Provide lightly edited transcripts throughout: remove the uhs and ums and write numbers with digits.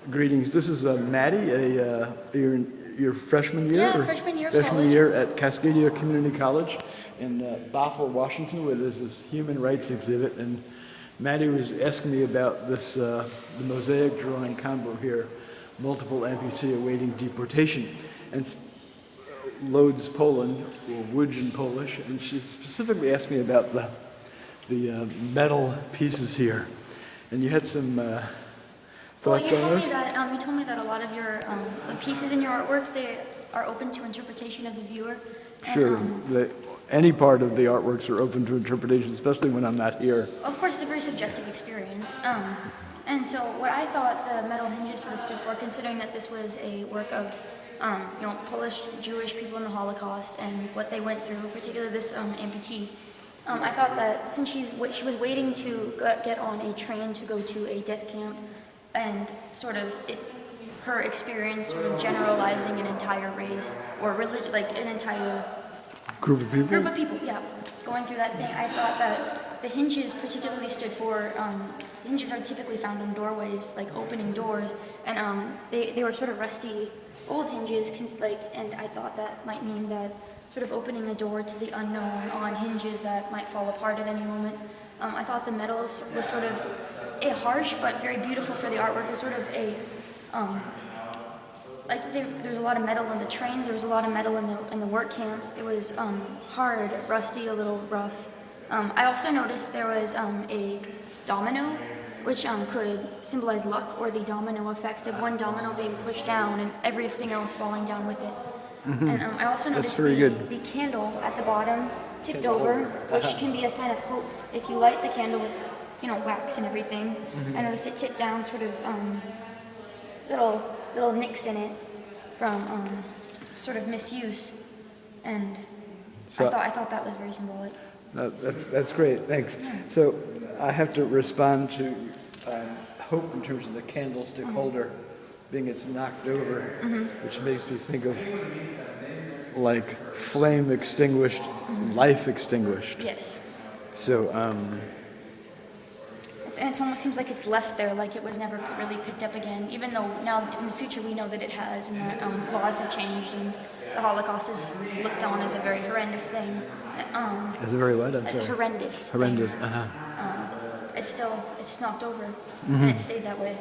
Greetings. This is Mattie. Your freshman year? Yeah, freshman year of Freshman college. year at Cascadia Community College in Bothell, Washington, where there's this human rights exhibit. And Mattie was asking me about this, the Mosaic-drawing combo here, multiple-amputee awaiting deportation. And it's Lodz, Poland, or Łódź in Polish. And she specifically asked me about the metal pieces here. And you had some thoughts on those? You told me that a lot of your the pieces in your artwork, they are open to interpretation of the viewer. Sure. Any part of the artworks are open to interpretation, especially when I'm not here. Of course, it's a very subjective experience. And so what I thought the metal hinges sort of stood for, considering that this was a work of Polish Jewish people in the Holocaust and what they went through, particularly this amputee, I thought that since she was waiting to get on a train to go to a death camp, and her experience sort of generalizing an entire race or religion, like an entire Group of people, yeah, going through that thing. I thought that the hinges particularly stood for, hinges are typically found in doorways, like opening doors, and they were sort of rusty old hinges, and I thought that might mean that sort of opening a door to the unknown on hinges that might fall apart at any moment. I thought the metals was sort of a harsh but very beautiful for the artwork. It was sort of a, there's a lot of metal in the trains, there was a lot of metal in the work camps. It was hard, rusty, a little rough. I also noticed there was a domino, which could symbolize luck, or the domino effect of one domino being pushed down and everything else falling down with it. Mm-hmm. And I also noticed the candle at the bottom tipped over, which can be a sign of hope. If you light the candle with, wax and everything, I noticed it tipped down, sort of little nicks in it from sort of misuse, and so I thought that was very symbolic. That's great, thanks. Yeah. So I have to respond to hope in terms of the candlestick holder being it's knocked over, which makes me think of like flame extinguished, life extinguished. Yes. So and it almost seems like it's left there, like it was never really picked up again, even though now in the future we know that it has, and that laws have changed, and the Holocaust is looked on as a very horrendous thing. As a very what? I'm sorry. Horrendous. Horrendous. Thing. It's knocked over, and it stayed that way.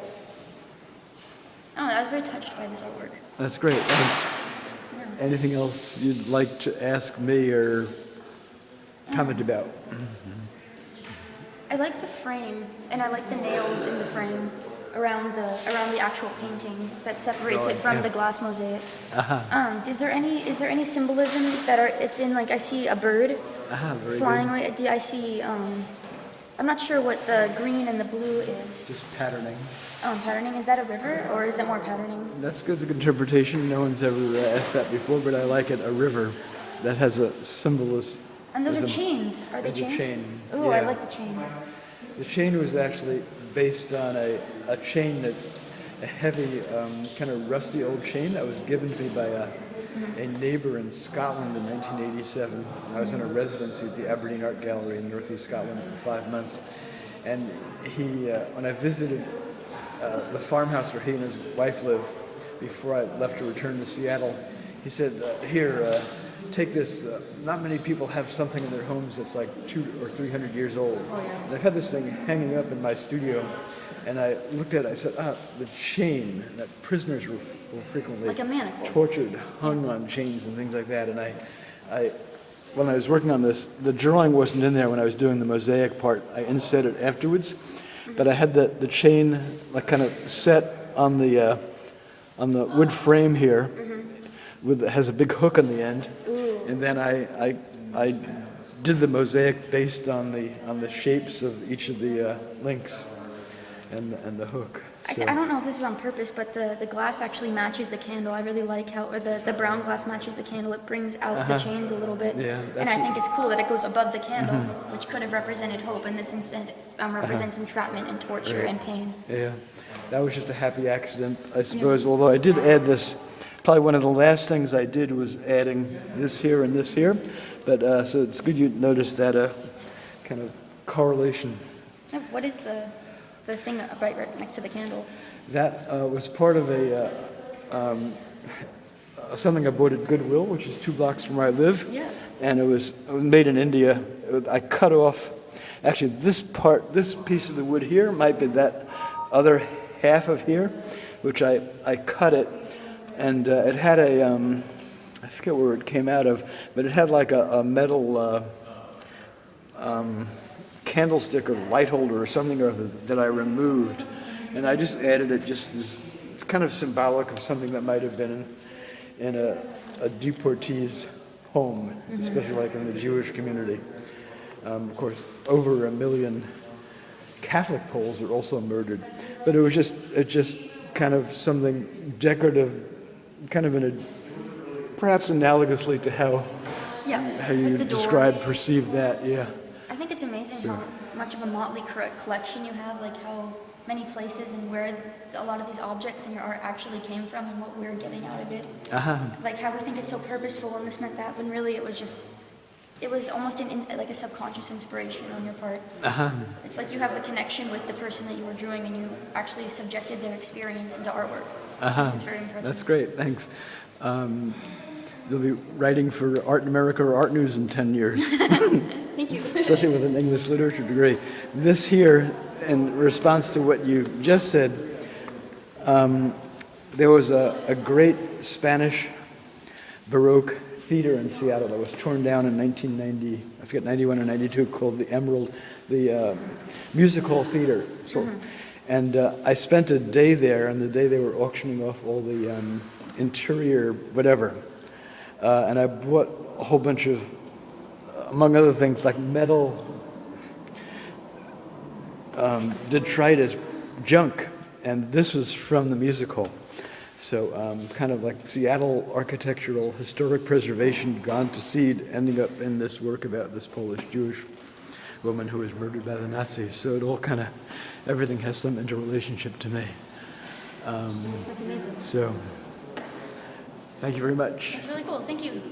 I was very touched by this artwork. That's great. Thanks. Yeah. Anything else you'd like to ask me or comment about? I like the frame, and I like the nails in the frame around the actual painting that separates it from the glass mosaic. Is there any symbolism it's in? Like I see a bird flying away. I see. I'm not sure what the green and the blue is. Just patterning. Patterning. Is that a river, or is it more patterning? That's good interpretation. No one's ever asked that before, but I like it. A river that has a symbolism. And those are chains. Are they chains? A chain. Ooh, yeah. I like the chain. The chain was actually based on a chain that's a heavy, kind of rusty old chain that was given to me by a neighbor in Scotland in 1987. I was in a residency at the Aberdeen Art Gallery in Northeast Scotland for 5 months. And he, when I visited the farmhouse where he and his wife lived before I left to return to Seattle, he said, here, take this. Not many people have something in their homes that's like 200 or 300 years old. Oh, yeah. And I've had this thing hanging up in my studio, and I looked at it. I said, the chain that prisoners were frequently like a manacle. Tortured, hung on chains and things like that. And I, when I was working on this, the drawing wasn't in there when I was doing the mosaic part. I inset it afterwards, but I had the chain like kind of set on the wood frame here. Has a big hook on the end. Ooh. And then I did the mosaic based on the shapes of each of the links and the hook. So. I don't know if this is on purpose, but the glass actually matches the candle. I really like how, or the brown glass matches the candle. It brings out the chains a little bit. Yeah, and I think it's cool that it goes above the candle, which could have represented hope, and this instead represents entrapment and torture and pain. Yeah, that was just a happy accident, I suppose, although I did add this. Probably one of the last things I did was adding this here and this here, but so it's good you noticed that kind of correlation. What is the thing right next to the candle? That was part of something I bought at Goodwill, which is 2 blocks from where I live. Yeah. And it was made in India. I cut off, actually this piece of the wood here might be that other half of here, which I cut it, and it had I forget where it came out of, but it had like a metal candlestick or light holder or something or other that I removed, and I just added it just as, it's kind of symbolic of something that might have been in a deportee's home, especially like in the Jewish community. Of course, over 1 million Catholic Poles are also murdered, but it just kind of something decorative, kind of perhaps analogously to how you perceive that, yeah. I think it's amazing how much of a motley collection you have, like how many places and where a lot of these objects in your art actually came from and what we're getting out of it. Like how we think it's so purposeful and this meant that, when really it was almost like a subconscious inspiration on your part. It's like you have a connection with the person that you were drawing and you actually subjected their experience into artwork. It's very impressive. That's great, thanks. You'll be writing for Art in America or Art News in 10 years. Thank you. Especially with an English literature degree. This here, in response to what you just said, there was a great Spanish Baroque theater in Seattle that was torn down in 1990, I forget, 91 or 92, called the Emerald, the Music Hall Theater. So, and I spent a day there, and the day they were auctioning off all the interior whatever. And I bought a whole bunch of, among other things, like metal detritus junk, and this was from the music hall. So kind of like Seattle architectural historic preservation gone to seed, ending up in this work about this Polish Jewish woman who was murdered by the Nazis. So it all kind of, everything has some interrelationship to me. That's amazing. So, thank you very much. That's really cool. Thank you.